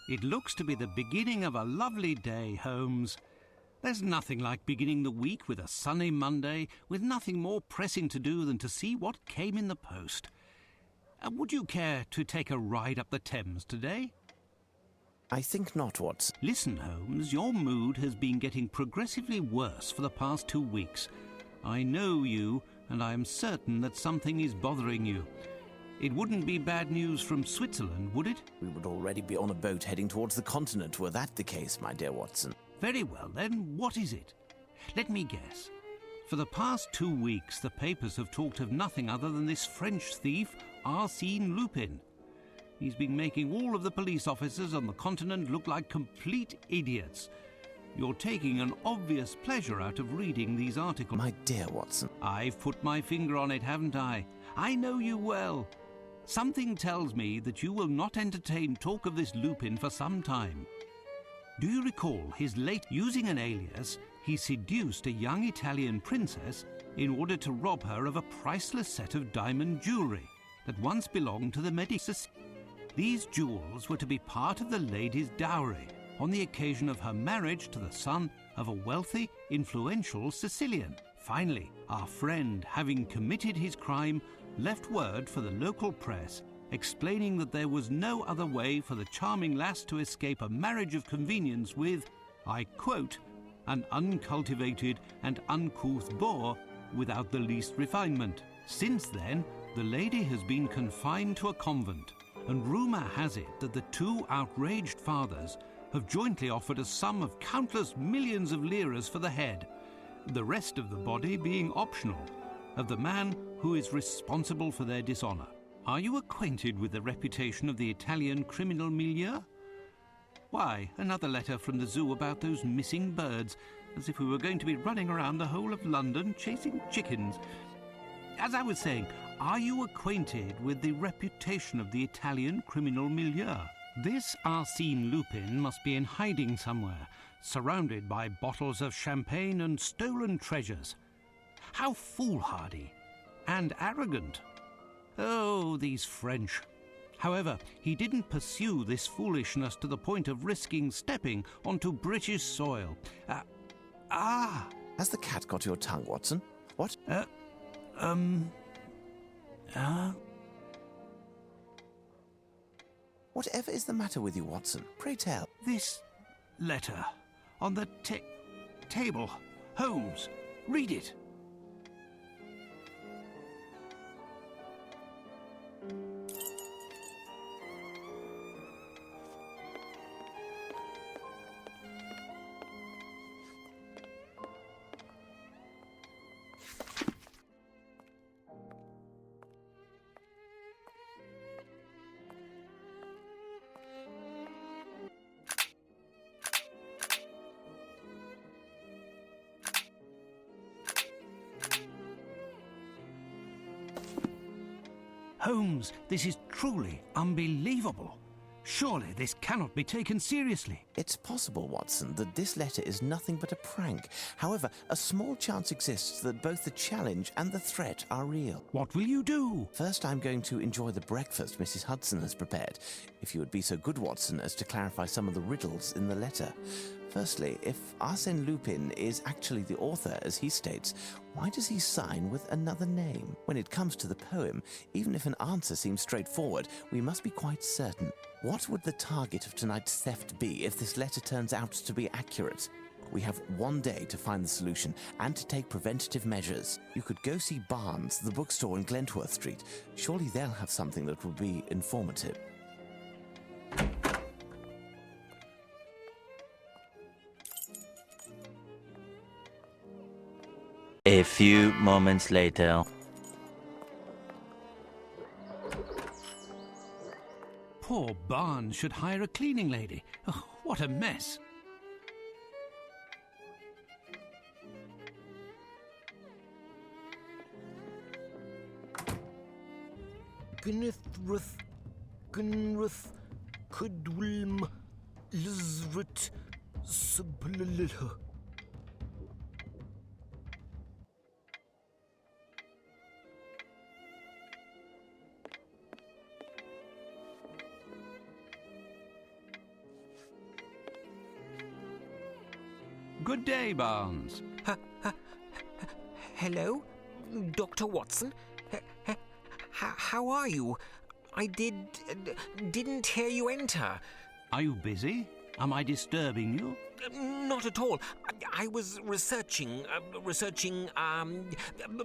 It looks to be the beginning of a lovely day, Holmes. There's nothing like beginning the week with a sunny Monday, with nothing more pressing to do than to see what came in the post. Would you care to take a ride up the Thames today? I think not, Watson. Listen, Holmes, your mood has been getting progressively worse for the past 2 weeks. I know you, and I am certain that something is bothering you. It wouldn't be bad news from Switzerland, would it? We would already be on a boat heading towards the continent were that the case, my dear Watson. Very well, then, what is it? Let me guess. For the past 2 weeks, the papers have talked of nothing other than this French thief, Arsene Lupin. He's been making all of the police officers on the continent look like complete idiots. You're taking an obvious pleasure out of reading these articles. My dear Watson. I've put my finger on it, haven't I? I know you well. Something tells me that you will not entertain talk of this Lupin for some time. Do you recall his late using an alias? He seduced a young Italian princess in order to rob her of a priceless set of diamond jewellery that once belonged to the Medici. These jewels were to be part of the lady's dowry on the occasion of her marriage to the son of a wealthy, influential Sicilian. Finally, our friend, having committed his crime, left word for the local press explaining that there was no other way for the charming lass to escape a marriage of convenience with, I quote, an uncultivated and uncouth boor without the least refinement. Since then, the lady has been confined to a convent, and rumour has it that the two outraged fathers have jointly offered a sum of countless millions of liras for the head, the rest of the body being optional, of the man who is responsible for their dishonour. Are you acquainted with the reputation of the Italian criminal milieu? Why, another letter from the zoo about those missing birds, as if we were going to be running around the whole of London chasing chickens. As I was saying, are you acquainted with the reputation of the Italian criminal milieu? This Arsene Lupin must be in hiding somewhere, surrounded by bottles of champagne and stolen treasures. How foolhardy and arrogant. Oh, these French. However, he didn't pursue this foolishness to the point of risking stepping onto British soil. Has the cat got your tongue, Watson? What? Whatever is the matter with you, Watson? Pray tell. This letter on the table. Holmes, read it. Holmes, this is truly unbelievable. Surely this cannot be taken seriously. It's possible, Watson, that this letter is nothing but a prank. However, a small chance exists that both the challenge and the threat are real. What will you do? First, I'm going to enjoy the breakfast Mrs. Hudson has prepared. If you would be so good, Watson, as to clarify some of the riddles in the letter. Firstly, if Arsène Lupin is actually the author, as he states, why does he sign with another name? When it comes to the poem, even if an answer seems straightforward, we must be quite certain. What would the target of tonight's theft be if this letter turns out to be accurate? We have 1 day to find the solution and to take preventative measures. You could go see Barnes, the bookstore in Glentworth Street. Surely they'll have something that will be informative. A few moments later. Poor Barnes should hire a cleaning lady. Oh, what a mess. Gnithruth, Kudwilm, Lizrit, Sublilha. Good day, Barnes. Hello, Dr. Watson. How are you? I didn't hear you enter. Are you busy? Am I disturbing you? Not at all. I was researching,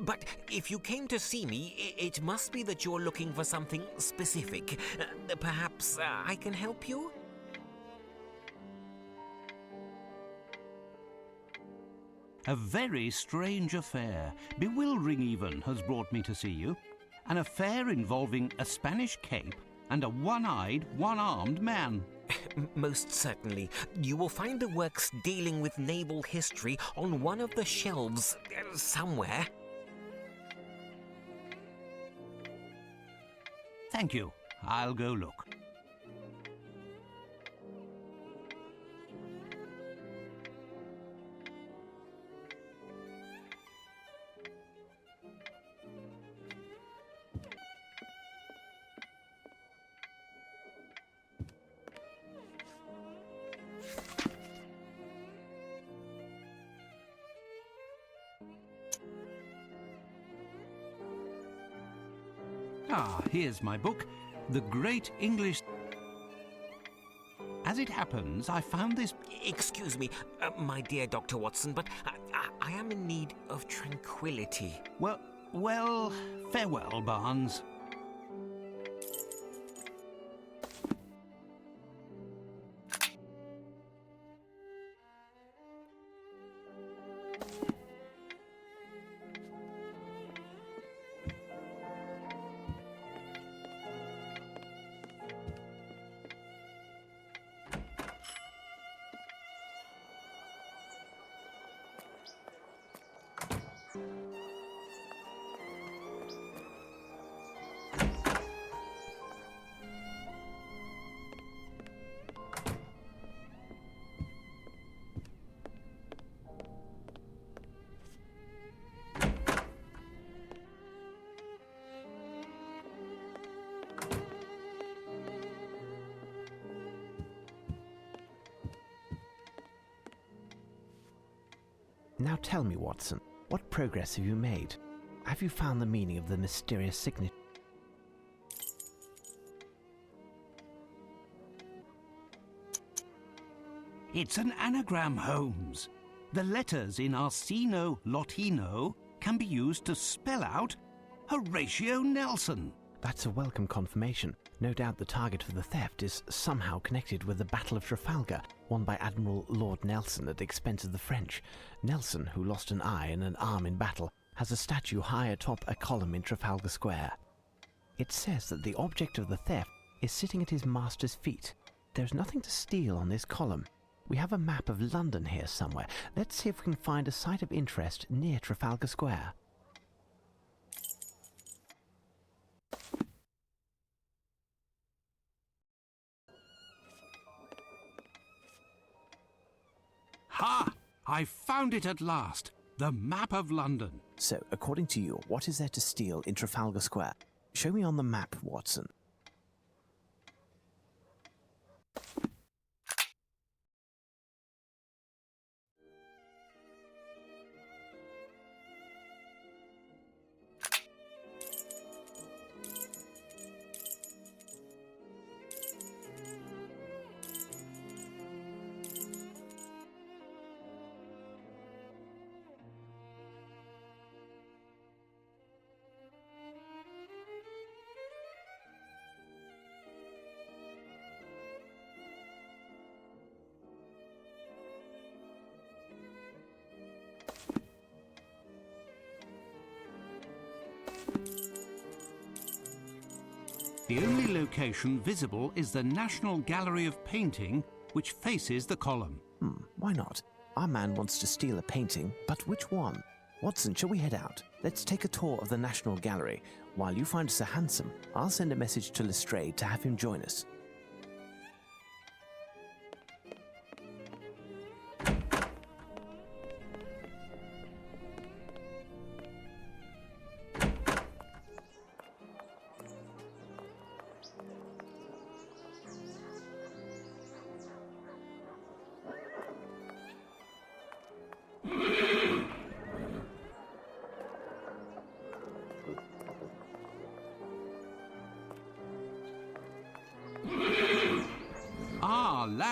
but if you came to see me, it must be that you're looking for something specific. Perhaps I can help you? A very strange affair, bewildering even, has brought me to see you. An affair involving a Spanish cape and a one-eyed, one-armed man. Most certainly. You will find the works dealing with naval history on one of the shelves somewhere. Thank you. I'll go look. Ah, here's my book, The Great English... As it happens, I found this... Excuse me, my dear Dr. Watson, but I am in need of tranquility. Well, farewell, Barnes. Now tell me, Watson, what progress have you made? Have you found the meaning of the mysterious signature? It's an anagram, Holmes. The letters in Arseno, Lotinho can be used to spell out Horatio Nelson. That's a welcome confirmation. No doubt the target for the theft is somehow connected with the Battle of Trafalgar, won by Admiral Lord Nelson at the expense of the French. Nelson, who lost an eye and an arm in battle, has a statue high atop a column in Trafalgar Square. It says that the object of the theft is sitting at his master's feet. There's nothing to steal on this column. We have a map of London here somewhere. Let's see if we can find a site of interest near Trafalgar Square. Ha! I found it at last. The map of London. So, according to you, what is there to steal in Trafalgar Square? Show me on the map, Watson. The only location visible is the National Gallery of Painting, which faces the column. Why not? Our man wants to steal a painting, but which one? Watson, shall we head out? Let's take a tour of the National Gallery. While you find us a hansom, I'll send a message to Lestrade to have him join us.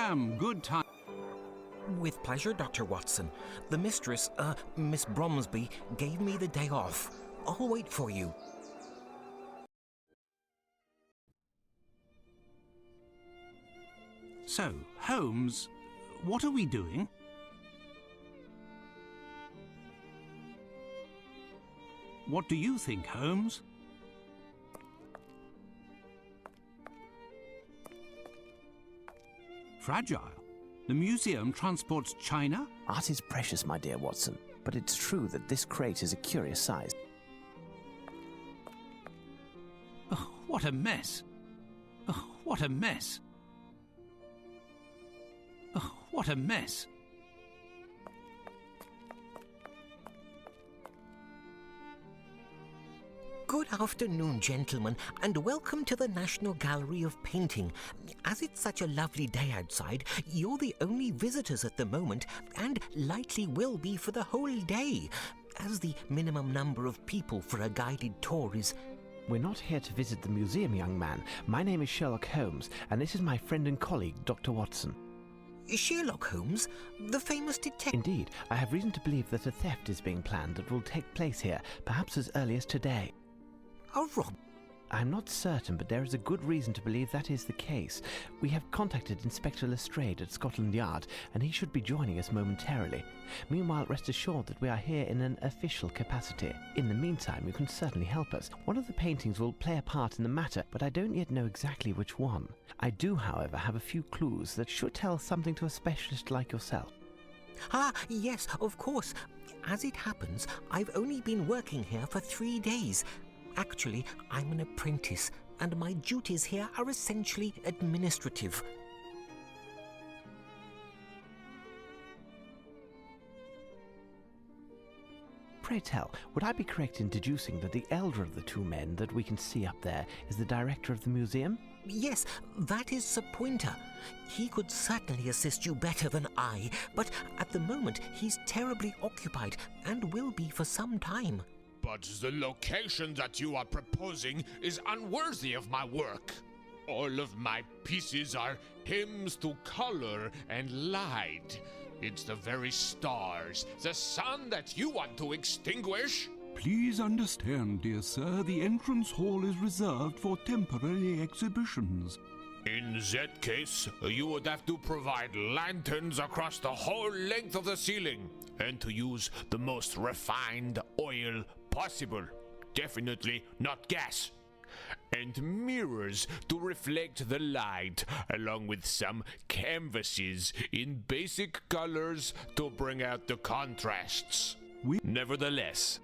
damn good time. With pleasure, Dr. Watson. The mistress, Miss Bromsby, gave me the day off. I'll wait for you. So, Holmes, what are we doing? What do you think, Holmes? Fragile. The museum transports china? Art is precious, my dear Watson, but it's true that this crate is a curious size. Oh, what a mess. Oh, what a mess. Oh, what a mess. Good afternoon, gentlemen, and welcome to the National Gallery of Painting. As it's such a lovely day outside, you're the only visitors at the moment, and likely will be for the whole day, as the minimum number of people for a guided tour is... We're not here to visit the museum, young man. My name is Sherlock Holmes, and this is my friend and colleague, Dr. Watson. Sherlock Holmes, the famous detective... Indeed, I have reason to believe that a theft is being planned that will take place here, perhaps as early as today. A rob... I'm not certain, but there is a good reason to believe that is the case. We have contacted Inspector Lestrade at Scotland Yard, and he should be joining us momentarily. Meanwhile, rest assured that we are here in an official capacity. In the meantime, you can certainly help us. One of the paintings will play a part in the matter, but I don't yet know exactly which one. I do, however, have a few clues that should tell something to a specialist like yourself. Ah, yes, of course. As it happens, I've only been working here for 3 days. Actually, I'm an apprentice, and my duties here are essentially administrative. Pray tell, would I be correct in deducing that the elder of the two men that we can see up there is the director of the museum? Yes, that is Sir Pointer. He could certainly assist you better than I, but at the moment he's terribly occupied and will be for some time. But the location that you are proposing is unworthy of my work. All of my pieces are hymns to color and light. It's the very stars, the sun that you want to extinguish. Please understand, dear sir, the entrance hall is reserved for temporary exhibitions. In that case, you would have to provide lanterns across the whole length of the ceiling, and to use the most refined oil possible. Definitely not gas. And mirrors to reflect the light, along with some canvases in basic colors to bring out the contrasts. Nevertheless,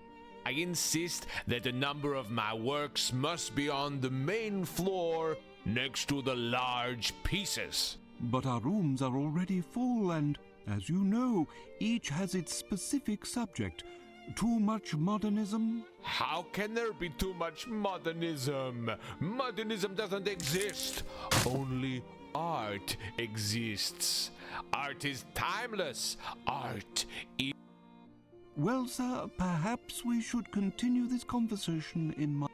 I insist that a number of my works must be on the main floor next to the large pieces. But our rooms are already full and, as you know, each has its specific subject. Too much modernism? How can there be too much modernism? Modernism doesn't exist. Only art exists. Art is timeless. Art is... Well, sir, perhaps we should continue this conversation in my...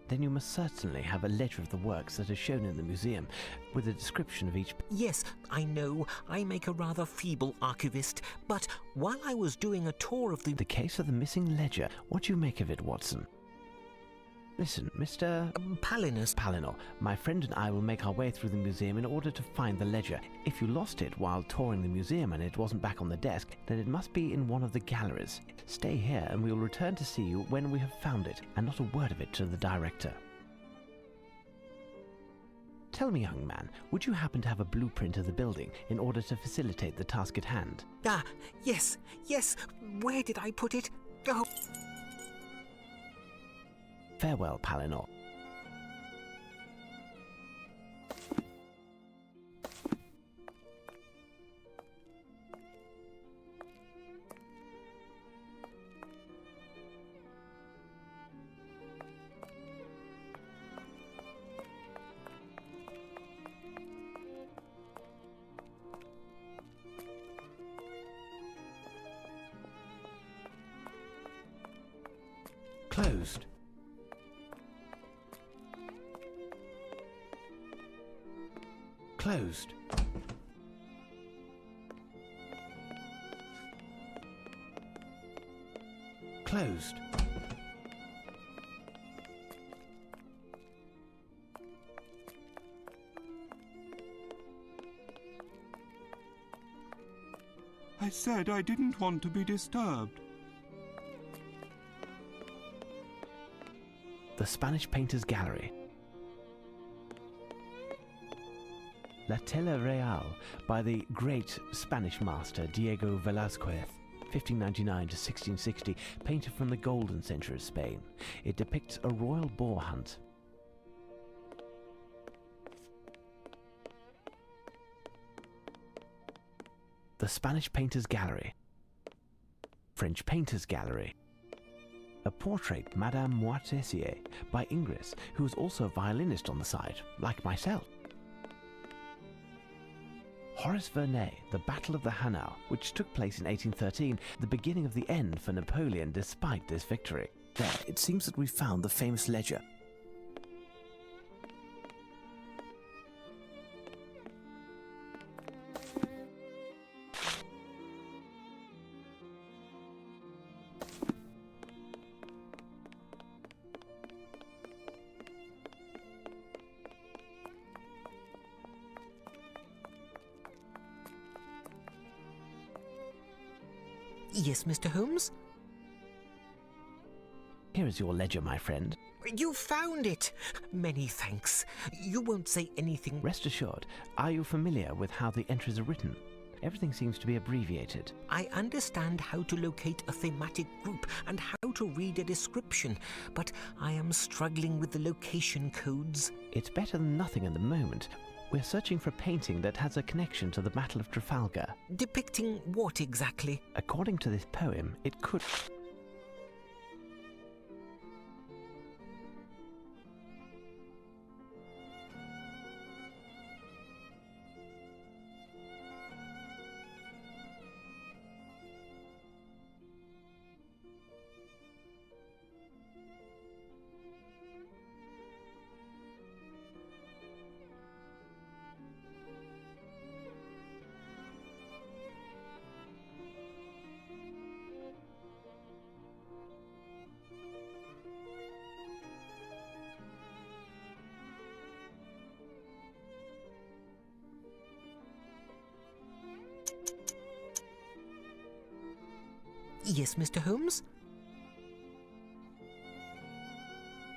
Then you must certainly have a ledger of the works that are shown in the museum, with a description of each... Yes, I know, I make a rather feeble archivist, but while I was doing a tour of the... The case of the missing ledger, what do you make of it, Watson? Listen, Mr... Palinor, my friend and I will make our way through the museum in order to find the ledger. If you lost it while touring the museum and it wasn't back on the desk, then it must be in one of the galleries. Stay here and we will return to see you when we have found it, and not a word of it to the director. Tell me, young man, would you happen to have a blueprint of the building in order to facilitate the task at hand? Ah, yes, where did I put it? Oh... Farewell, Palinor. Closed. Closed. Closed. I said I didn't want to be disturbed. The Spanish Painters Gallery. La Tela Real by the great Spanish master Diego Velázquez, 1599 to 1660, painted from the golden century of Spain. It depicts a royal boar hunt. The Spanish Painters Gallery. French Painters Gallery. A portrait, Madame Moitessier, by Ingres, who was also a violinist on the side, like myself. Horace Vernet, The Battle of the Hanau, which took place in 1813, the beginning of the end for Napoleon despite this victory. There, it seems that we've found the famous ledger. Yes, Mr. Holmes? Here is your ledger, my friend. You found it! Many thanks. You won't say anything. Rest assured, are you familiar with how the entries are written? Everything seems to be abbreviated. I understand how to locate a thematic group and how to read a description, but I am struggling with the location codes. It's better than nothing at the moment. We're searching for a painting that has a connection to the Battle of Trafalgar. Depicting what exactly? According to this poem, it could... Yes, Mr. Holmes?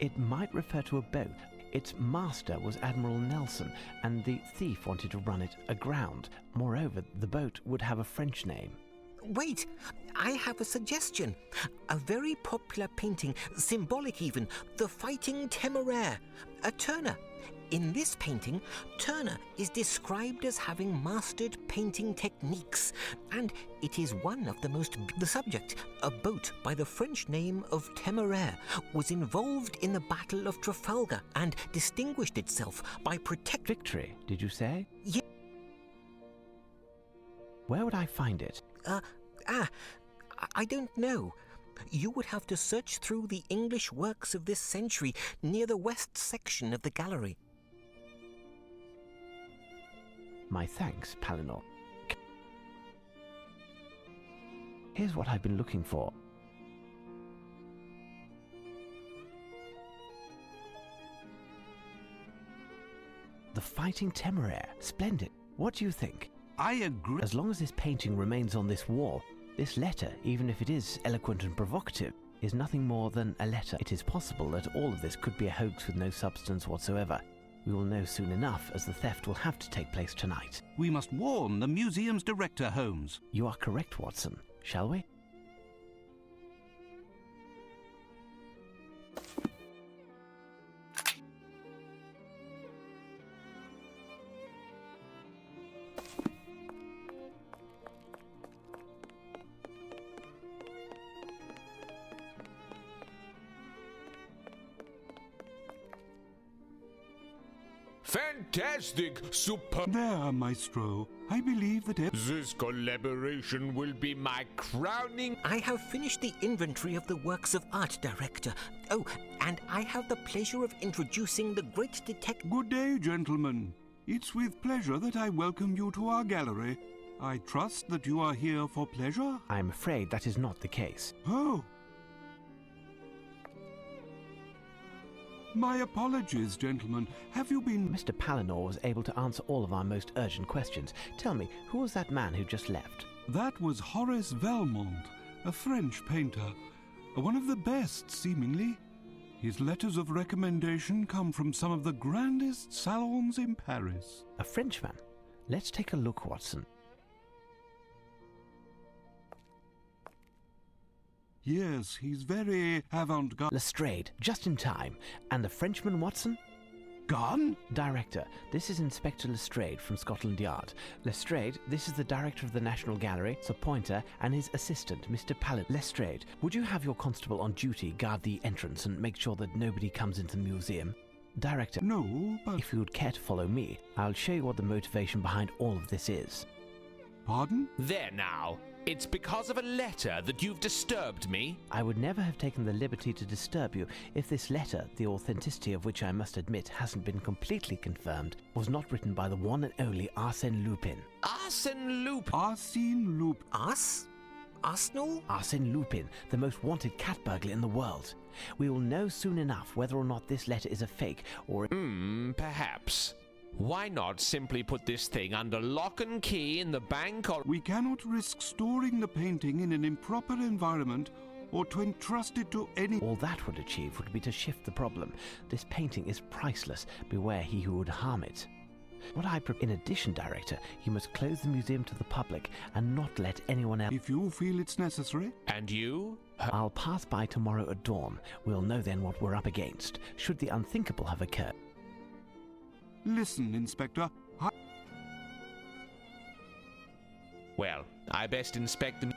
It might refer to a boat. Its master was Admiral Nelson, and the thief wanted to run it aground. Moreover, the boat would have a French name. Wait, I have a suggestion. A very popular painting, symbolic even, The Fighting Temeraire, a Turner. In this painting, Turner is described as having mastered painting techniques, and it is one of the most... The subject, a boat by the French name of Temeraire, was involved in the Battle of Trafalgar and distinguished itself by Victory, did you say? Yeah. Where would I find it? I don't know. You would have to search through the English works of this century near the west section of the gallery. My thanks, Palinor. Here's what I've been looking for. The Fighting Temeraire. Splendid. What do you think? I agree. As long as this painting remains on this wall, this letter, even if it is eloquent and provocative, is nothing more than a letter. It is possible that all of this could be a hoax with no substance whatsoever. We will know soon enough, as the theft will have to take place tonight. We must warn the museum's director, Holmes. You are correct, Watson. Shall we? Fantastic! Super... There, Maestro. I believe that... This collaboration will be my crowning... I have finished the inventory of the works of art, Director. Oh, and I have the pleasure of introducing the great detective... Good day, gentlemen. It's with pleasure that I welcome you to our gallery. I trust that you are here for pleasure? I'm afraid that is not the case. Oh. My apologies, gentlemen. Have you been... Mr. Palinor was able to answer all of our most urgent questions. Tell me, who was that man who just left? That was Horace Valmont, a French painter. One of the best, seemingly. His letters of recommendation come from some of the grandest salons in Paris. A Frenchman? Let's take a look, Watson. Yes, he's very avant-garde. Lestrade, just in time. And the Frenchman, Watson? Gone? Director, this is Inspector Lestrade from Scotland Yard. Lestrade, this is the Director of the National Gallery, Sir Pointer, and his assistant, Mr. Pallet. Lestrade, would you have your constable on duty guard the entrance and make sure that nobody comes into the museum? Director, No, but... if you would care to follow me, I'll show you what the motivation behind all of this is. Pardon? There now. It's because of a letter that you've disturbed me. I would never have taken the liberty to disturb you if this letter, the authenticity of which I must admit hasn't been completely confirmed, was not written by the one and only Arsène Lupin. Arsène Lupin. Arsene Lupin. Arsenal? Arsène Lupin, the most wanted cat burglar in the world. We will know soon enough whether or not this letter is a fake or... Perhaps. Why not simply put this thing under lock and key in the bank or... We cannot risk storing the painting in an improper environment or to entrust it to any... All that would achieve would be to shift the problem. This painting is priceless. Beware he who would harm it. In addition, Director, you must close the museum to the public and not let anyone else... If you feel it's necessary. And you? I'll pass by tomorrow at dawn. We'll know then what we're up against, should the unthinkable have occurred. Listen, Inspector. Well, I best inspect the...